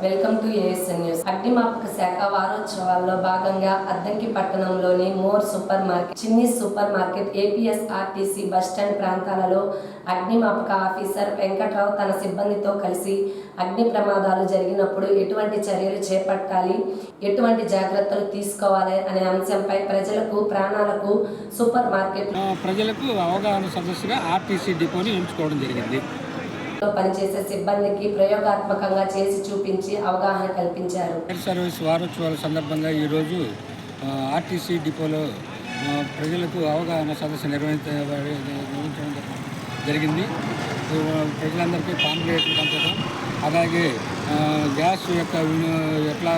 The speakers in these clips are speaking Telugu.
Welcome to ASN news. అగ్నిమాపక శాఖ వారోత్సవాల్లో భాగంగా అద్దంకి పట్టణంలోని మోర్ సూపర్ మార్కెట్, చిన్ని సూపర్ మార్కెట్, ఏపీఎస్ఆర్టీసీ బస్టాండ్ ప్రాంతాలలో అగ్నిమాపక ఆఫీసర్ వెంకట్రావు తన సిబ్బందితో కలిసి అగ్ని ప్రమాదాలు జరిగినప్పుడు ఎటువంటి చర్యలు చేపట్టాలి, ఎటువంటి జాగ్రత్తలు తీసుకోవాలి అనే అంశంపై ప్రజలకు, ప్రాణాలకు సూపర్ మార్కెట్ ప్రజలకు అవగాహన సదస్సుగా ఆర్టీసీ డిపోని ఎంచుకోవడం జరిగింది. పనిచేసే సిబ్బందికి ప్రయోగాత్మకంగా చేసి చూపించి అవగాహన కల్పించారు. సర్వీస్ వారోత్సవాల సందర్భంగా ఈరోజు ఆర్టీసీ డిపోలో ప్రజలకు అవగాహన సదస్సు నిర్వహించడం జరిగింది. ప్రజలందరికీ పాంప్లెట్లు పంచడం, అలాగే గ్యాస్ యొక్క ఎట్లా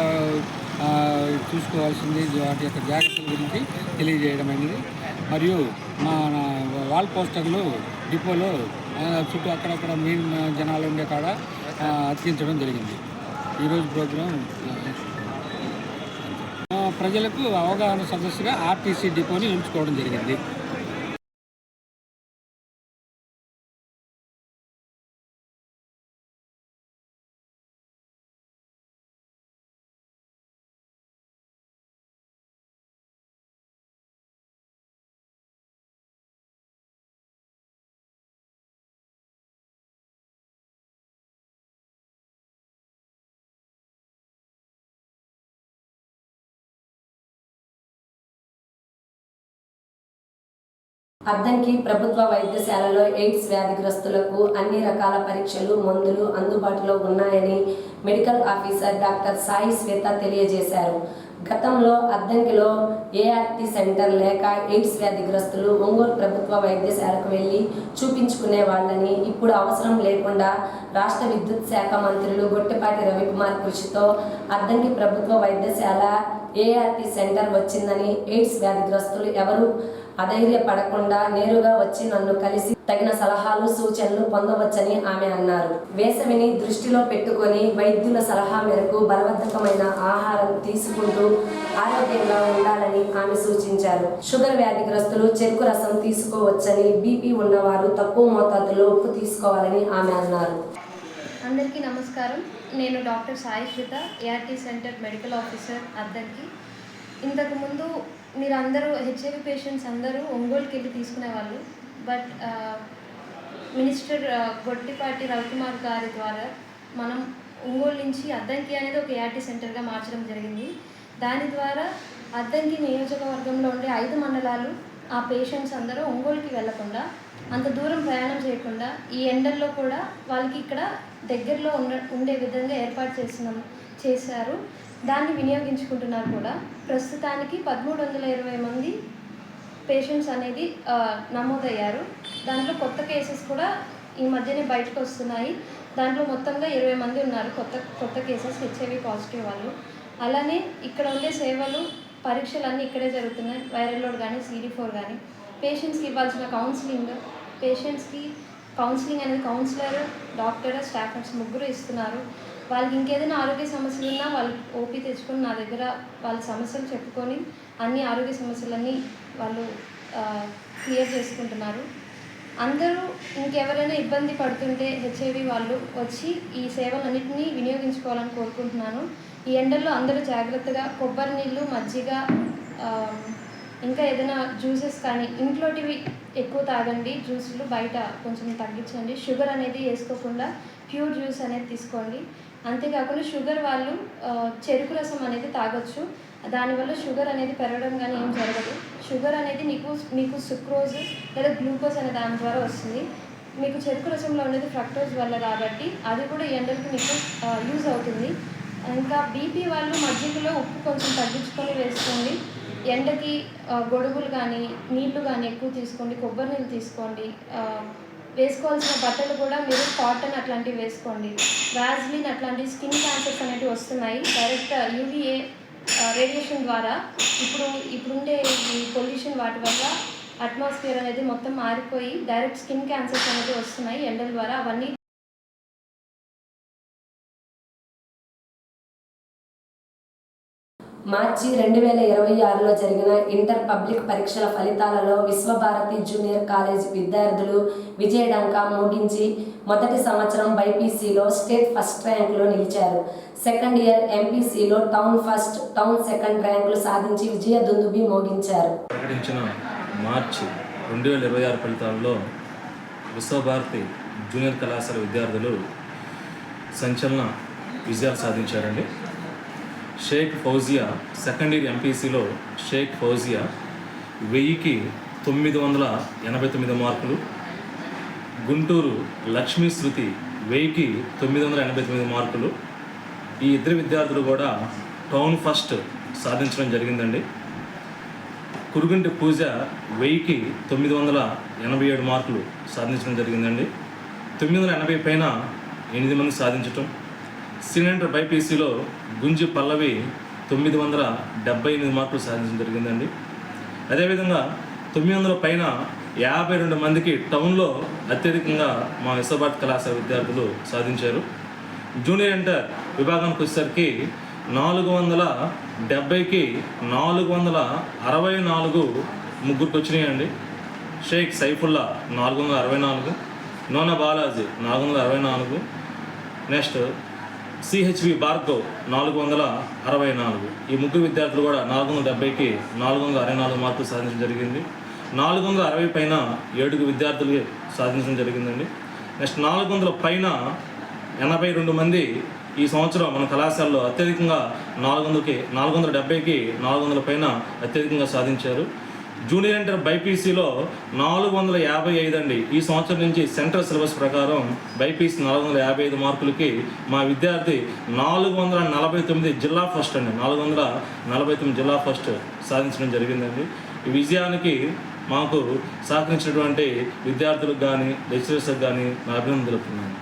చూసుకోవాల్సింది, వాటి యొక్క జాగ్రత్తల గురించి తెలియజేయడం అనేది, మరియు మన వాల్ పోస్టర్లు డిపోలో చుట్టూ అక్కడక్కడ మెయిన్ జనాలు ఉండే కాడ అతికించడం జరిగింది. ఈరోజు ప్రోగ్రాం ప్రజలకు అవగాహన సదస్సుగా ఆర్టీసీ డిపోని ఎంచుకోవడం జరిగింది. అద్దంకి ప్రభుత్వ వైద్యశాలలో ఎయిడ్స్ వ్యాధిగ్రస్తులకు అన్ని రకాల పరీక్షలు, మందులు అందుబాటులో ఉన్నాయని మెడికల్ ఆఫీసర్ డాక్టర్ సాయి శ్వేత తెలియజేశారు. గతంలో అద్దంకిలో ఏఆర్టీ సెంటర్ లేక ఎయిడ్స్ వ్యాధిగ్రస్తులు ఒంగోలు ప్రభుత్వ వైద్యశాలకు వెళ్లి చూపించుకునే వాళ్ళని, ఇప్పుడు అవసరం లేకుండా రాష్ట్ర విద్యుత్ శాఖ మంత్రులు గొట్టిపాటి రవికుమార్ కృషితో అద్దంకి ప్రభుత్వ వైద్యశాల ఏఆర్టీ సెంటర్ వచ్చిందని, ఎయిడ్స్ వ్యాధిగ్రస్తులు ఎవరు అధైర్యపడకుండా నేరుగా వచ్చి నన్ను కలిసి తగిన సలహాలు, సూచనలు పొందవచ్చని ఆమె అన్నారు. వేసవిని దృష్టిలో పెట్టుకొని వైద్యుల సలహా మేరకు బలవర్ధకమైన ఆహారం తీసుకుంటూ ఆరోగ్యంగా ఉండాలని ఆమె సూచించారు. షుగర్ వ్యాధిగ్రస్తులు చెరుకు రసం తీసుకోవచ్చని, బీపీ ఉన్నవారు తక్కువ మోతాదులో ఉప్పు తీసుకోవాలని ఆమె అన్నారు. అందరికీ నమస్కారం. నేను doctor Sai Shweta, ART centre medical officer Addanki. ఇంతకుముందు మీరు అందరూ హెచ్ఐవి పేషెంట్స్ అందరూ ఒంగోలుకి వెళ్ళి తీసుకునేవాళ్ళు. బట్ మినిస్టర్ గొట్టిపాటి రవికుమార్ గారి ద్వారా మనం ఒంగోలు నుంచి అద్దంకి అనేది ఒక ఏఆర్టీ సెంటర్గా మార్చడం జరిగింది. దాని ద్వారా అద్దంకి నియోజకవర్గంలో ఉండే 5 మండలాలు ఆ పేషెంట్స్ అందరూ ఒంగోలుకి వెళ్లకుండా, అంత దూరం ప్రయాణం చేయకుండా ఈ ఎండల్లో కూడా వాళ్ళకి ఇక్కడ దగ్గరలో ఉండే విధంగా ఏర్పాటు చేశారు. దాన్ని వినియోగించుకుంటున్నారు కూడా. ప్రస్తుతానికి 1320 మంది పేషెంట్స్ అనేది నమోదయ్యారు. దాంట్లో కొత్త కేసెస్ కూడా ఈ మధ్యనే బయటకు వస్తున్నాయి. దాంట్లో మొత్తంగా 20 మంది ఉన్నారు కొత్త కేసెస్, హెచ్ఐవి పాజిటివ్ వాళ్ళు. అలానే ఇక్కడ ఉండే సేవలు, పరీక్షలన్నీ ఇక్కడే జరుగుతున్నాయి. వైరల్ లోడ్ కానీ, CD4 కానీ. పేషెంట్స్కి ఇవ్వాల్సిన పేషెంట్స్కి కౌన్సిలింగ్ అనేది కౌన్సిలర్, డాక్టర్, స్టాఫ్ నర్స్ ముగ్గురు ఇస్తున్నారు. వాళ్ళకి ఇంకేదైనా ఆరోగ్య సమస్యలు ఉన్నా వాళ్ళు ఓపీ తెచ్చుకొని నా దగ్గర వాళ్ళ సమస్యలు చెప్పుకొని అన్ని ఆరోగ్య సమస్యలన్నీ వాళ్ళు క్లియర్ చేసుకుంటున్నారు. అందరూ ఇంకెవరైనా ఇబ్బంది పడుతుంటే హెచ్ఐవి వాళ్ళు వచ్చి ఈ సేవలన్నింటినీ వినియోగించుకోవాలని కోరుకుంటున్నాను. ఈ ఎండల్లో అందరూ జాగ్రత్తగా కొబ్బరి నీళ్ళు, మజ్జిగ, ఇంకా ఏదైనా జ్యూసెస్ కానీ ఇంట్లోటివి ఎక్కువ తాగండి. జ్యూసులు బయట కొంచెం తగ్గించండి. షుగర్ అనేది వేసుకోకుండా ప్యూర్ జ్యూస్ అనేది తీసుకోండి. అంతేకాకుండా షుగర్ వాళ్ళు చెరుకు రసం అనేది తాగొచ్చు. దానివల్ల షుగర్ అనేది పెరగడం కానీ ఏం జరగదు. షుగర్ అనేది మీకు సుక్రోజ్ లేదా గ్లూకోజ్ అనే దాని ద్వారా వస్తుంది. మీకు చెరుకు రసంలో ఉండేది ఫ్రక్టోజ్ వల్ల కాబట్టి అది కూడా ఈ ఎండలకి మీకు యూజ్ అవుతుంది. ఇంకా బీపీ వాళ్ళు మజ్జిగలో ఉప్పు కొంచెం తగ్గించుకొని వేసుకోండి. ఎండకి గొడుగులు కానీ, నీళ్లు కానీ ఎక్కువ తీసుకోండి. కొబ్బరి నీళ్ళు తీసుకోండి. వేసుకోవాల్సిన బట్టలు కూడా మీరు కాటన్ అట్లాంటివి వేసుకోండి. వ్యాజ్లిన్ అట్లాంటి స్కిన్ క్యాన్సర్స్ అనేవి వస్తున్నాయి డైరెక్ట్ UVA రేడియేషన్ ద్వారా. ఇప్పుడుండే ఈ పొల్యూషన్ వాటి వల్ల అట్మాస్ఫియర్ అనేది మొత్తం మారిపోయి డైరెక్ట్ స్కిన్ క్యాన్సర్స్ అనేది వస్తున్నాయి ఎండల ద్వారా. అవన్నీ మార్చి 2026లో జరిగిన ఇంటర్ పబ్లిక్ పరీక్షల ఫలితాలలో విశ్వభారతి జూనియర్ కాలేజ్ విద్యార్థులు విజయడంకా మోగించి మొదటి సంవత్సరం బైపీసీలో స్టేట్ ఫస్ట్ ర్యాంకులో నిలిచారు. సెకండ్ ఇయర్ ఎంపీసీలో టౌన్ ఫస్ట్, టౌన్ సెకండ్ ర్యాంకులు సాధించి విజయ దుందుబి మోగించారు. ప్రకటించిన మార్చి 2026 ఫలితాల్లో విశ్వభారతి జూనియర్ కళాశాల విద్యార్థులు సంచలన విజయాలు సాధించారండి. షేక్ ఫౌజియా సెకండ్ ఇయర్ ఎంపీసీలో షేక్ ఫౌజియా 1000కి 989 మార్కులు, గుంటూరు లక్ష్మీ శృతి 1000కి 989 మార్కులు. ఈ ఇద్దరు విద్యార్థులు కూడా టౌన్ ఫస్ట్ సాధించడం జరిగిందండి. కురుగంటి పూజ 1000కి 987 మార్కులు సాధించడం జరిగిందండి. 980 పైన 8 మంది సాధించటం. సీనియర్ బైపీసీలో గుంజి పల్లవి 978 మార్కులు సాధించడం జరిగిందండి. అదేవిధంగా 900 పైన 52 మందికి టౌన్లో అత్యధికంగా మా విశ్వభారతి కళాశాల విద్యార్థులు సాధించారు. జూనియర్ ఇంటర్ విభాగానికి వచ్చేసరికి 470కి 464 ముగ్గురికి వచ్చినాయండి. షేక్ సైఫుల్లా 464, నోనా బాలాజీ 464, నెక్స్ట్ సిహెచ్వి భార్గవ్ 464. ఈ ముగ్గురు విద్యార్థులు కూడా 470కి 464 మార్కులు సాధించడం జరిగింది. 460 పైన 7 విద్యార్థులు సాధించడం జరిగిందండి. నెక్స్ట్ 400 పైన 82 మంది ఈ సంవత్సరం మన కళాశాలలో అత్యధికంగా 470కి 400 పైన అత్యధికంగా సాధించారు. జూనియర్ ఇంటర్ బైపీసీలో 455 అండి. ఈ సంవత్సరం నుంచి సెంట్రల్ సిలబస్ ప్రకారం బైపీసీ 455 మార్కులకి మా విద్యార్థి 449 జిల్లా ఫస్ట్ అండి, 449 జిల్లా ఫస్ట్ సాధించడం జరిగిందండి. ఈ విజయానికి మాకు సహకరించినటువంటి విద్యార్థులకు కానీ లెక్చరర్స్కి కానీ నా అభినందనలు తెలుపుతున్నాను.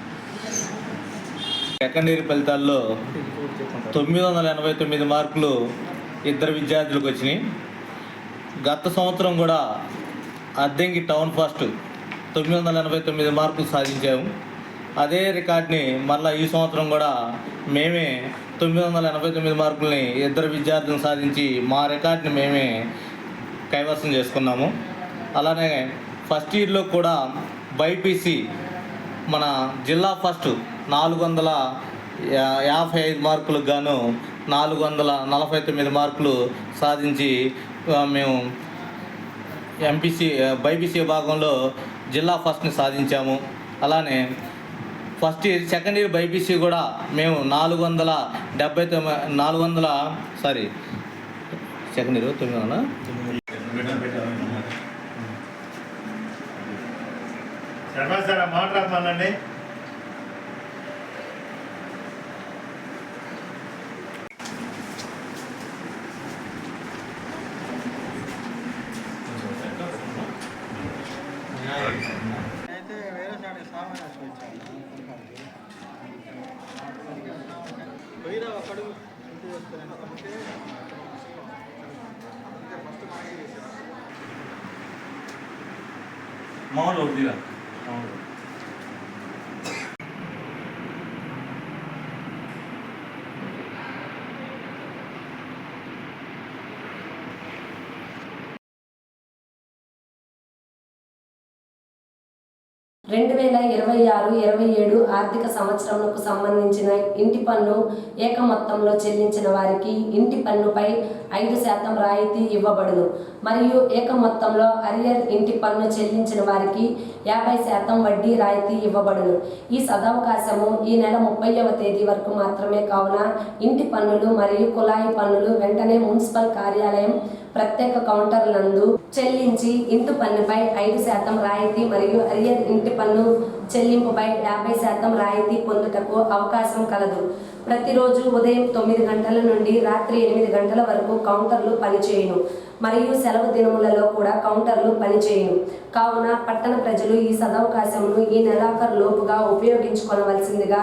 సెకండ్ ఇయర్ ఫలితాల్లో 989 మార్కులు ఇద్దరు విద్యార్థులకు వచ్చినాయి. గత సంవత్సరం కూడా అద్దెంకి టౌన్ ఫస్ట్ 989 మార్కులు సాధించాము. అదే రికార్డ్ని మళ్ళీ ఈ సంవత్సరం కూడా మేమే 989 మార్కుల్ని ఇద్దరు విద్యార్థులను సాధించి మా రికార్డ్ని మేమే కైవసం చేసుకున్నాము. అలానే ఫస్ట్ ఇయర్లో కూడా బైపీసీ మన జిల్లా ఫస్ట్ 455 మార్కులకు గాను 449 మార్కులు సాధించి మేము బైపీసీ విభాగంలో జిల్లా ఫస్ట్ని సాధించాము. అలానే first year second year BiPC కూడా మేము 470 సెకండ్ ఇయర్ 900 మాట్లాడమనండి. మామూలు వద్దురా. 2026-27 ఆర్థిక సంవత్సరంకు సంబంధించిన ఇంటి పన్ను ఏక మొత్తంలో చెల్లించిన వారికి ఇంటి పన్నుపై 5% రాయితీ ఇవ్వబడును. మరియు ఏక మొత్తంలో అరియర్ ఇంటి పన్ను చెల్లించిన వారికి 50% వడ్డీ రాయితీ ఇవ్వబడును. ఈ సదవకాశము ఈ నెల 30వ తేదీ వరకు మాత్రమే కావున ఇంటి పన్నులు మరియు కుళాయి పన్నులు వెంటనే మున్సిపల్ కార్యాలయం ప్రత్యేక కౌంటర్లందు చెల్లించి ఇంటి పన్నుపై 5% రాయితీ మరియు అరియర్ ఇంటి పన్ను చెల్లింపుపై 50% రాయితీ పొందుటకు అవకాశం కలదు. ప్రతిరోజు ఉదయం 9 గంటల నుండి రాత్రి 8 గంటల వరకు కౌంటర్లు పనిచేయును మరియు సెలవు దినములలో కూడా కౌంటర్లు పనిచేయును. కావున పట్టణ ప్రజలు ఈ సదవకాశమును ఈ నెలాఖరు లోపుగా ఉపయోగించుకోవలసిందిగా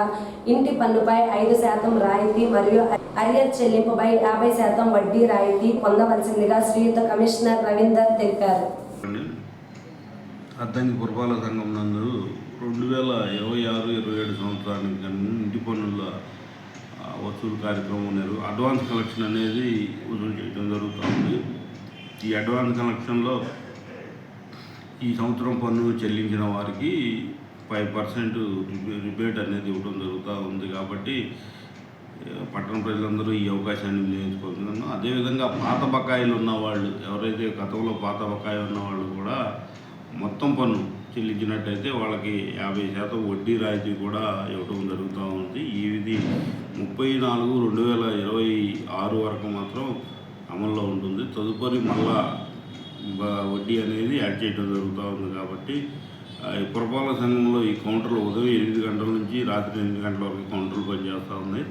ఇంటి పన్నుపై 5% రాయితీ మరియు అరియర్ చెల్లింపుపై 50% వడ్డీ రాయితీ పొందవలసిందిగా శ్రీయుత కమిషనర్ రవీందర్ తెలిపారు. అద్దంకి పురపాలక సంఘం నందు 2026-27 సంవత్సరానికి కానీ ఇంటి పన్నుల వసూలు కార్యక్రమం అడ్వాన్స్ కలెక్షన్ అనేది వసూలు చేయడం జరుగుతుంది. ఈ అడ్వాన్స్ కలెక్షన్లో ఈ సంవత్సరం పన్ను చెల్లించిన వారికి 5% రిబేట్ అనేది ఇవ్వడం జరుగుతూ ఉంది. కాబట్టి పట్టణ ప్రజలందరూ ఈ అవకాశాన్ని వినియోగించుకుంటున్నాను. అదేవిధంగా పాత బకాయిలు ఉన్నవాళ్ళు, ఎవరైతే గతంలో పాత బకాయి ఉన్నవాళ్ళు కూడా మొత్తం పన్ను చెల్లించినట్టయితే వాళ్ళకి 50% వడ్డీ రాయితీ కూడా ఇవ్వడం జరుగుతూ ఉంది. ఇది 34/2026 వరకు మాత్రం అమల్లో ఉంటుంది. తదుపరి మళ్ళా వడ్డీ అనేది యాడ్ చేయడం జరుగుతూ ఉంది. కాబట్టి ఈ పురపాలక సంఘంలో ఈ కౌంటర్లు ఉదయం 8 గంటల నుంచి రాత్రి 8 గంటల వరకు కౌంటర్లు పనిచేస్తూ ఉన్నాయి.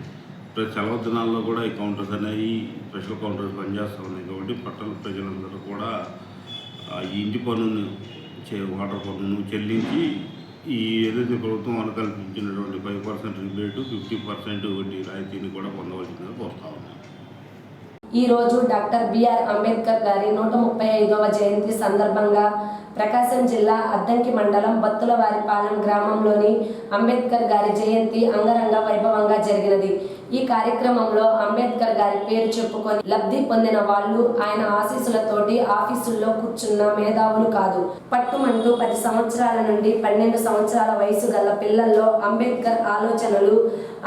ప్రతి సెలవు దినాల్లో కూడా ఈ కౌంటర్స్ అనేవి స్పెషల్ కౌంటర్స్ పనిచేస్తూ ఉన్నాయి. కాబట్టి పట్టణ ప్రజలందరూ కూడా ఈ ఇంటి పన్నును వాటర్ పన్నును చెల్లించి ఈ ఏదైతే ప్రభుత్వం మనకు కల్పించినటువంటి 5% రిబేటు, 50% వడ్డీ రాయితీని కూడా పొందవలసిందిగా కోరుతా ఉన్నాం. ఈ రోజు డాక్టర్ బిఆర్ అంబేద్కర్ గారి 135వ జయంతి సందర్భంగా ప్రకాశం జిల్లా అద్దంకి మండలం బత్తులవారిపాలెం గ్రామంలోని అంబేద్కర్ గారి జయంతి అంగరంగ వైభవంగా జరిగినది. ఈ కార్యక్రమంలో అంబేద్కర్ గారి పేరు చెప్పుకొని లబ్ధి పొందిన వాళ్ళు ఆయన ఆశీస్సులతోటి ఆఫీసుల్లో కూర్చున్న మేధావులు కాదు. పట్టుమంటూ 10 సంవత్సరాల నుండి 12 సంవత్సరాల వయసు గల పిల్లల్లో అంబేద్కర్ ఆలోచనలు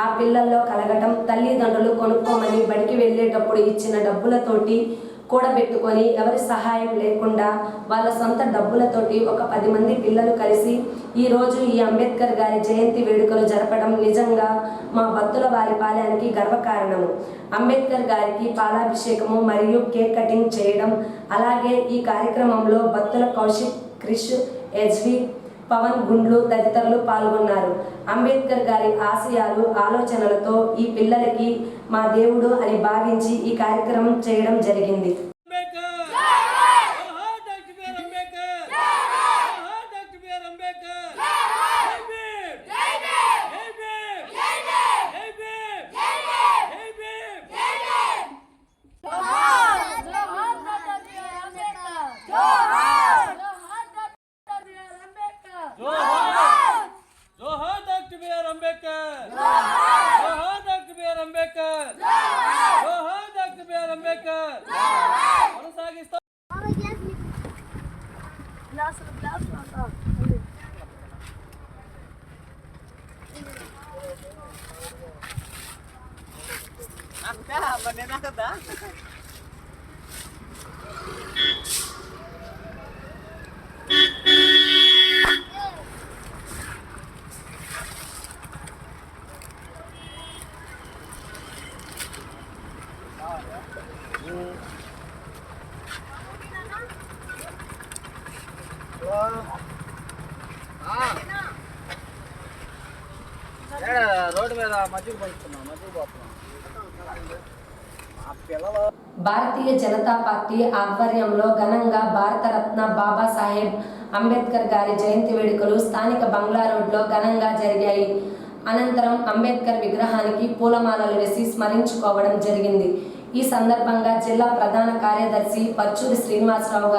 ఆ పిల్లల్లో కలగటం, తల్లిదండ్రులు కొనుక్కోమని బడికి వెళ్ళేటప్పుడు ఇచ్చిన డబ్బులతోటి కూడబెట్టుకొని ఎవరి సహాయం లేకుండా వాళ్ళ సొంత డబ్బులతోటి ఒక 10 మంది పిల్లలు కలిసి ఈరోజు ఈ అంబేద్కర్ గారి జయంతి వేడుకలు జరపడం నిజంగా మా బత్తులవారిపాలెంకి గర్వకారణము. అంబేద్కర్ గారికి పాలాభిషేకము మరియు కేక్ కటింగ్ చేయడం, అలాగే ఈ కార్యక్రమంలో బత్తుల కౌశిక్, క్రిష్, హెచ్వి, పవన్ గుండ్లు తదితరులు పాల్గొన్నారు. అంబేద్కర్ గారి ఆశయాలు, ఆలోచనలతో ఈ పిల్లలకి మా దేవుడు అని భావించి ఈ కార్యక్రమం చేయడం జరిగింది. భారతీయ జనతా పార్టీ ఆధ్వర్యంలో ఘనంగా భారతరత్న బాబాసాహెబ్ అంబేద్కర్ గారి జయంతి వేడుకలు స్థానిక బంగ్లా రోడ్లో ఘనంగా జరిగాయి. అనంతరం అంబేద్కర్ విగ్రహానికి పూలమాలలు వేసి స్మరించుకోవడం జరిగింది. ఈ సందర్భంగా జిల్లా ప్రధాన కార్యదర్శి పర్చూరి శ్రీనివాసరావు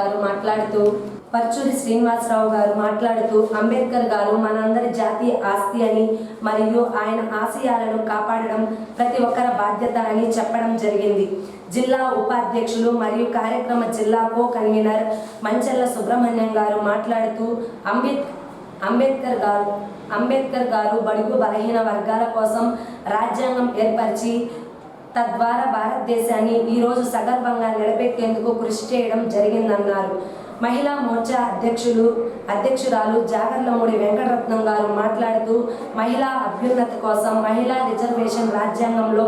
గారు మాట్లాడుతూ అంబేద్కర్ గారు మనందరి జాతీయ ఆస్తి అని మరియు ఆయన ఆశయాలను కాపాడడం ప్రతి ఒక్కరి బాధ్యత అని చెప్పడం జరిగింది. జిల్లా ఉపాధ్యక్షులు మరియు కార్యక్రమ జిల్లా కో కన్వీనర్ మంచెల్ల సుబ్రహ్మణ్యం గారు మాట్లాడుతూ అంబేద్కర్ గారు బడుగు బలహీన వర్గాల కోసం రాజ్యాంగం ఏర్పరిచి తద్వారా భారతదేశాన్ని ఈరోజు సగర్వంగా నిలబెట్టేందుకు కృషి చేయడం జరిగిందన్నారు. మహిళా మోర్చా అధ్యక్షురాలు జాగర్లమూడి వెంకటరత్నం గారు మాట్లాడుతూ మహిళా అభ్యున్నతి కోసం మహిళా రిజర్వేషన్ రాజ్యాంగంలో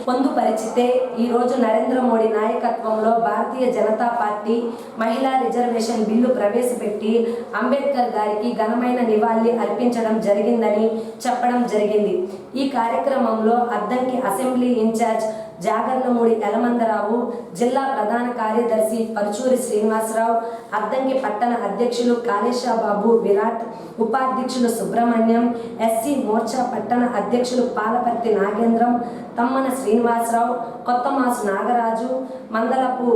పొందుపరిచితే ఈరోజు నరేంద్ర మోడీ నాయకత్వంలో భారతీయ జనతా పార్టీ మహిళా రిజర్వేషన్ బిల్లు ప్రవేశపెట్టి అంబేద్కర్ గారికి ఘనమైన నివాళి అర్పించడం జరిగిందని చెప్పడం జరిగింది. ఈ కార్యక్రమంలో అద్దంకి అసెంబ్లీ ఇన్ఛార్జ్ జాగర్లమూడి యలమందరావు, జిల్లా ప్రధాన కార్యదర్శి పరుచూరి శ్రీనివాసరావు, అద్దంకి పట్టణ అధ్యక్షులు కాళేశాబాబు విరాట్, ఉపాధ్యక్షులు సుబ్రహ్మణ్యం, ఎస్సీ మోర్చా పట్టణ అధ్యక్షులు పాలపర్తి నాగేంద్రం, తమ్మన శ్రీనివాసరావు, కొత్తమాసు నాగరాజు, మందలపు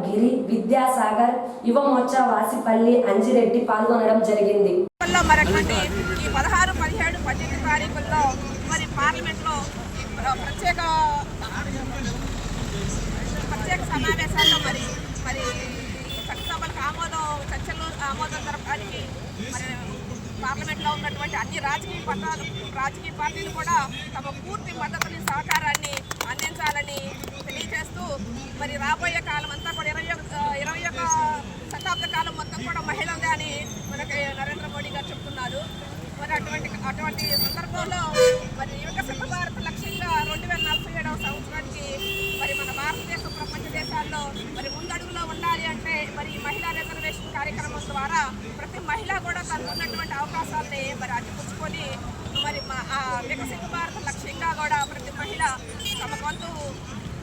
గిరి, విద్యాసాగర్, యువ మోర్చా వాసిపల్లి అంజిరెడ్డి పాల్గొనడం జరిగింది. ఈ 16, 17, 18 తారీఖుల్లో మరి పార్లమెంట్లో ప్రత్యేక సమావేశాల్లో మరి చట్టసభలకు చర్చలు ఆమోదం జరపడానికి మరి పార్లమెంట్లో ఉన్నటువంటి అన్ని రాజకీయ పార్టీలు కూడా తమ పూర్తి మద్దతుని సహకారాన్ని అందించాలని తెలియజేస్తూ మరి రాబోయే కాలం అంతా కూడా 21వ శతాబ్ద కాలం మొత్తం కూడా మహిళలదే అని మనకి నరేంద్ర మోడీ గారు చెప్తున్నారు. మరి అటువంటి సందర్భంలో మరి వికసిత భారత్ లక్ష్యంగా 2047వ సంవత్సరానికి మరి మన భారతదేశం ప్రపంచ దేశాల్లో మరి ముందడుగులో ఉండాలి అంటే మరి మహిళా రిజర్వేషన్ కార్యక్రమం ద్వారా ప్రతి మహిళ కూడా తనకున్నటువంటి అవకాశాలని మరి అందిపుచ్చుకొని మరి వికసిత భారత లక్ష్యంగా కూడా ప్రతి మహిళ తమ వంతు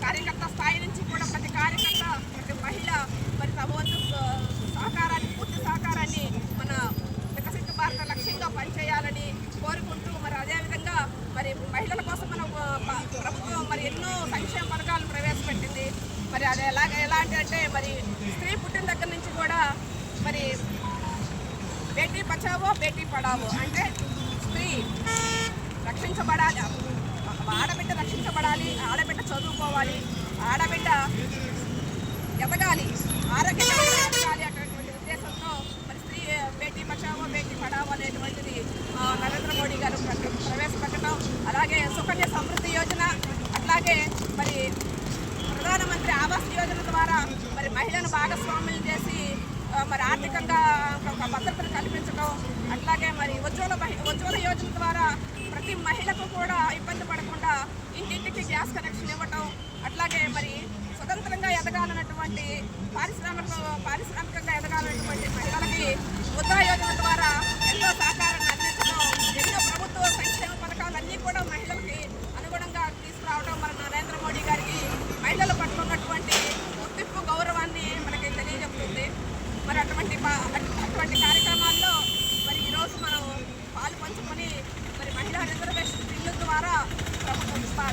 కార్యకర్త స్థాయి నుంచి కూడా ప్రతి కార్యకర్త ప్రతి మహిళ మరి తమ వంతు సహకారాన్ని పూర్తి సహకారాన్ని మన వికసిత భారత లక్ష్యంగా పనిచేయాలని కోరుకుంటూ మరి అదేవిధంగా మరి మహిళల కోసం మన ప్రభుత్వం మరి ఎన్నో సంక్షేమ పథకాలను ప్రవేశపెట్టింది. మరి అది ఎలాంటి అంటే మరి స్త్రీ పుట్టిన దగ్గర నుంచి కూడా మరి బేటీ బచావో బేటీ పడావో అంటే స్త్రీ రక్షించబడాలి, ఆడబిడ్డ రక్షించబడాలి, ఆడబిడ్డ చదువుకోవాలి, ఆడబిడ్డ ఎదగాలి, ఆరోగ్యంగా ఎదగాలి అటువంటి ఉద్దేశంతో మరి స్త్రీ బేటీ బచావో బేటీ పడావో అనేటువంటిది నరేంద్ర మోడీ గారు ప్రవేశపెట్టడం, అలాగే సుకన్య సమృద్ధి యోజన, అట్లాగే మరి ప్రధానమంత్రి ఆవాస్ యోజన ద్వారా మరి మహిళను భాగస్వామ్యం చేసి మరి ఆర్థికంగా ఒక భద్రతను కల్పించడం, అట్లాగే మరి ఉజ్వల యోజన ద్వారా ప్రతి మహిళకు కూడా ఇబ్బంది పడకుండా ఇంటింటికి గ్యాస్ కనెక్షన్ ఇవ్వటం, అట్లాగే మరి స్వతంత్రంగా ఎదగాలన్నటువంటి పారిశ్రామికంగా ఎదగాలన్నటువంటి మహిళలకి ముద్రా యోజన ద్వారా ఎంతో సహకారాన్ని అందించడం, ఎన్నో ప్రభుత్వ సంక్షేమ పథకాలన్నీ కూడా మహిళలకి అనుగుణంగా తీసుకురావడం మన నరేంద్ర మోడీ గారికి మహిళల పట్ల ఉన్నటువంటి గుర్తింపు గౌరవాన్ని మనకి తెలియజెప్తుంది. మరి అటువంటి కార్యక్రమాల్లో మరి ఈరోజు మనం పాలు పంచుకొని మరి మహిళా రిజర్వేషన్ బిల్లు ద్వారా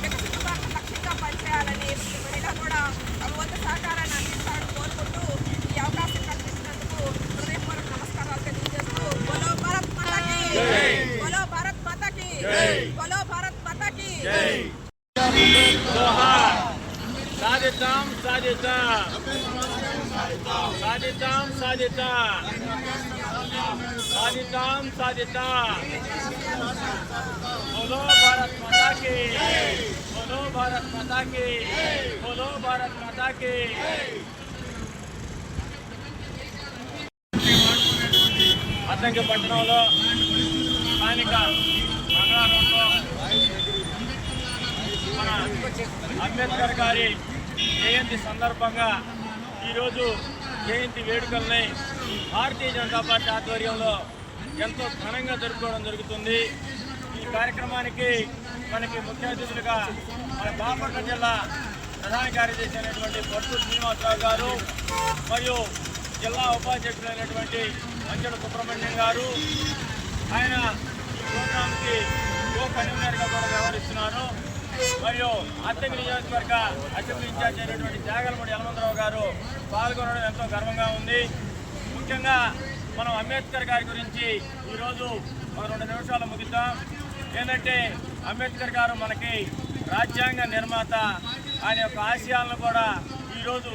వికసిత భారత లక్ష్యంగా పనిచేయాలని ప్రతి మహిళ కూడా తమ వంతు సహకారాన్ని అందించాలని కోరుకుంటూ ఈ అవకాశం కల్పించినందుకు హృదయపూర్వక నమస్కారాలు తెలియజేస్తూ బోలో భారత్ మాతాకి, బోలో భారత్ మాతాకి, బోలో భారత్ మాతాకి. సాధిద్దాం సాధిద్దాం సాధిద్దాం సాధిద్దాం సాధిద్దాం సాధిద్దాం బోలో భారత్ మాతా కీ, బోలో భారత్ మాతా కీ, బోలో భారత్ మాతా కీ. అద్దంకి పట్టణంలో స్థానిక మంగళారంలో మన అంబేద్కర్ గారి జయంతి సందర్భంగా ఈరోజు జయంతి వేడుకల్ని భారతీయ జనతా పార్టీ ఆధ్వర్యంలో ఎంతో ఘనంగా జరుపుకోవడం జరుగుతుంది. ఈ కార్యక్రమానికి మనకి ముఖ్య అతిథులుగా మన బాపట్ల జిల్లా ప్రధాన కార్యదర్శి అయినటువంటి బొట్టు శ్రీనివాసరావు గారు మరియు జిల్లా ఉపాధ్యక్షులైనటువంటి మంచల సుబ్రహ్మణ్యం గారు, ఆయన ఈ ప్రోగ్రాంకి కో కన్వీనర్గా కూడా వ్యవహరిస్తున్నారు. మరియు అద్దెకి నియోజకవర్గ అసెంబ్లీ ఇన్ఛార్జ్ అయినటువంటి జాగలమూడి యలమందరావు గారు పాల్గొనడం ఎంతో గర్వంగా ఉంది. ముఖ్యంగా మనం అంబేద్కర్ గారి గురించి ఈరోజు ఒక 2 నిమిషాలు ముగిద్దాం. ఏంటంటే అంబేద్కర్ గారు మనకి రాజ్యాంగ నిర్మాత, ఆయన యొక్క ఆశయాలను కూడా ఈరోజు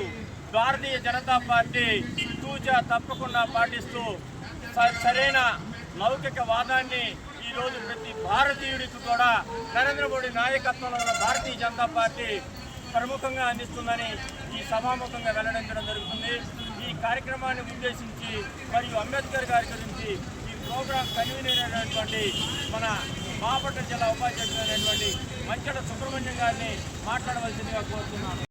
భారతీయ జనతా పార్టీ తూచా తప్పకుండా పాటిస్తూ సరైన లౌకిక వాదాన్ని ఈరోజు ప్రతి భారతీయుడికి కూడా నరేంద్ర మోడీ నాయకత్వంలో ఉన్న భారతీయ జనతా పార్టీ ప్రముఖంగా అందిస్తుందని ఈ సభాముఖంగా వెల్లడించడం జరుగుతుంది. ఈ కార్యక్రమాన్ని ఉద్దేశించి మరియు అంబేద్కర్ గారి గురించి ఈ ప్రోగ్రాం కన్వీనర్ అయినటువంటి మన బాపట్ల జిల్లా ఉపాధ్యక్షులైనటువంటి మంచల సుబ్రహ్మణ్యం గారిని మాట్లాడవలసిందిగా కోరుతున్నాను.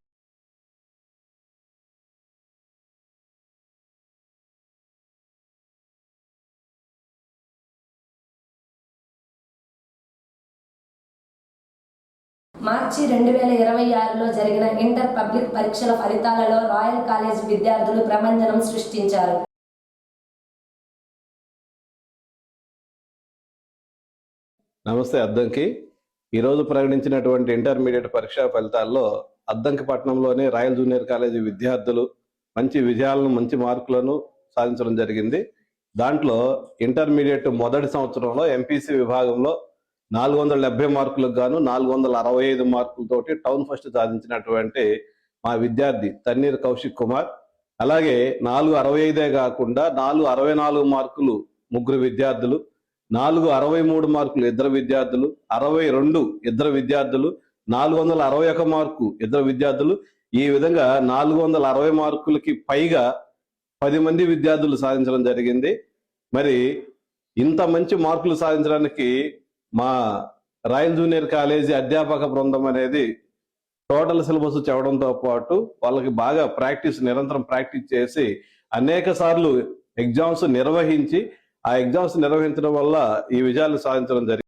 మార్చి 2026లో జరిగిన ఇంటర్ పబ్లిక్ పరీక్షల ఫలితాలలో రాయల్ కాలేజ్ విద్యార్థులు ప్రభంజనం సృష్టించారు. నమస్తే అద్దంకి. ఈరోజు ప్రకటించినటువంటి ఇంటర్మీడియట్ పరీక్షా ఫలితాల్లో అద్దంకి పట్టణంలోని రాయల్ జూనియర్ కాలేజీ విద్యార్థులు మంచి విజయాలను, మంచి మార్కులను సాధించడం జరిగింది. దాంట్లో ఇంటర్మీడియట్ మొదటి సంవత్సరంలో ఎంపీసీ విభాగంలో 470 మార్కులకు గాను 465 మార్కులతోటి టౌన్ ఫస్ట్ సాధించినటువంటి మా విద్యార్థి తన్నీర్ కౌశిక్ కుమార్, అలాగే 465 కాకుండా 464 మార్కులు ముగ్గురు విద్యార్థులు, 463 మార్కులు ఇద్దరు విద్యార్థులు, 62 ఇద్దరు విద్యార్థులు, 461 మార్కు ఇద్దరు విద్యార్థులు. ఈ విధంగా 460 మార్కులకి పైగా 10 మంది విద్యార్థులు సాధించడం జరిగింది. మరి ఇంత మంచి మార్కులు సాధించడానికి మా రాయల్ జూనియర్ కాలేజీ అధ్యాపక బృందం అనేది టోటల్ సిలబస్ చదవడంతో పాటు వాళ్ళకి బాగా నిరంతరం ప్రాక్టీస్ చేసి అనేక సార్లు ఎగ్జామ్స్ నిర్వహించి ఆ ఎగ్జామ్స్ నిర్వహించడం వల్ల ఈ విజయాలు సాధించడం జరిగింది.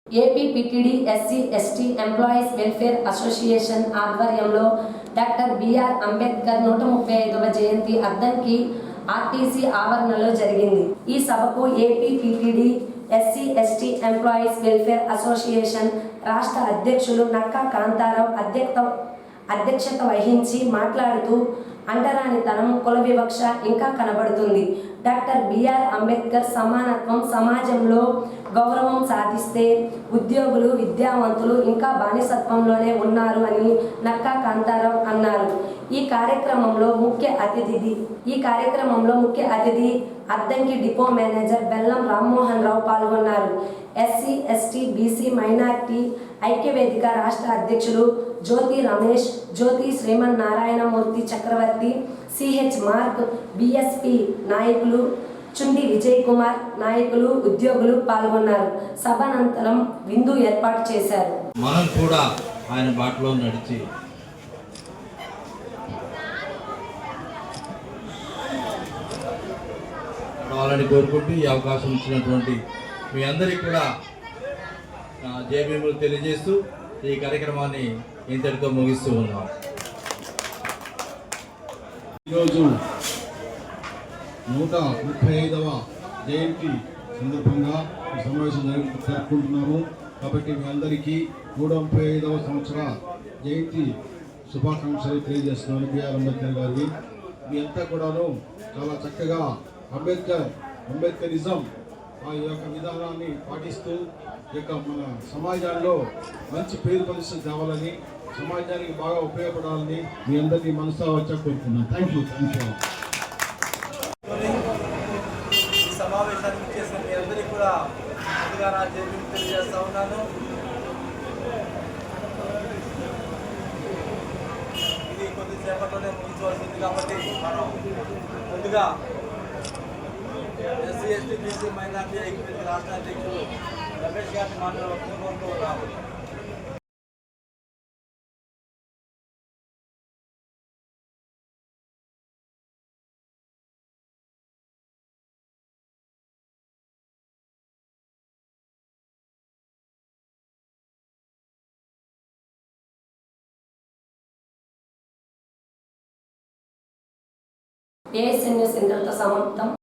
AP PTD SC ST employees welfare association ఆధ్వర్యంలో డాక్టర్ బిఆర్ అంబేద్కర్ 135వ జయంతి అద్దంకి ఆర్టీసీ ఆవరణలో జరిగింది. ఈ సభకు AP PTD SC ST employees welfare association రాష్ట్ర అధ్యక్షులు నక్కా కాంతారావు అధ్యక్షత వహించి మాట్లాడుతూ అంటరానితనం, కుల వివక్ష ఇంకా కనబడుతుంది. డాక్టర్ బిఆర్ అంబేద్కర్ సమానత్వం, సమాజంలో గౌరవం సాధిస్తే ఉద్యోగులు, విద్యావంతులు ఇంకా బానిసత్వంలోనే ఉన్నారు అని నక్కా కాంతారావు అన్నారు. ఈ కార్యక్రమంలో ముఖ్య అతిథి అద్దంకి డిపో మేనేజర్ బెల్లం రామ్మోహన్ రావు పాల్గొన్నారు. ఎస్సీ ఎస్టీ బీసీ మైనార్టీ ఐక్యవేదిక రాష్ట్ర అధ్యక్షులు జ్యోతి రమేష్, జ్యోతి శ్రీమన్నారాయణమూర్తి చక్రవర్తి, సిహెచ్ మార్క్, బిఎస్పి నాయకులు, చుండి విజయ్ కుమార్ నాయకులు, ఉద్యోగులు పాల్గొన్నారు. సభానంతరం విందు ఏర్పాటు చేశారు. మనం కూడా ఆయన బాటలో నడిచి వాళ్ళని కోరుకుంటూ ఈ అవకాశం ఇచ్చినటువంటి మీ అందరికీ కూడా జయభీములు తెలియజేస్తూ ఈ కార్యక్రమాన్ని ఇంతటితో ముగిస్తూ ఉన్నాం. ఈరోజు 135వ జయంతి సందర్భంగా ఈ సమావేశం జరుపుకుంటున్నాము. కాబట్టి మీ అందరికీ 135వ సంవత్సర జయంతి శుభాకాంక్షలు తెలియజేస్తున్నాను. బిఆర్ అంబేద్కర్ గారివి మీ అంతా కూడాను చాలా చక్కగా అంబేద్కరిజం ఆ యొక్క విధానాన్ని పాటిస్తూ మన సమాజంలో మంచి పేరు పరిస్థితి కావాలని, సమాజానికి బాగా ఉపయోగపడాలని మీ అందరినీ మనసా వచ్చా కోరుకున్నాను. Thank you. ఈ సమావేశానికి చేసిన మీ అందరికీ కూడా ముందుగా నా జయభీములు తెలియజేస్తా ఉన్నాను. ఇది కొద్దిసేపట్లోనే ముగించవలసింది కాబట్టి మనం ముందుగా ఎస్సీ ఎస్టీ బీసీ మైనార్టీ ఐక్యవేదిక రాష్ట్ర అధ్యక్షులు రమేష్ గారిని మాట్లాడవలసింది కోరుతూ ఉన్నాము. ఏఎస్ఎన్ న్యూస్ ఇంతటితో సమాప్తం.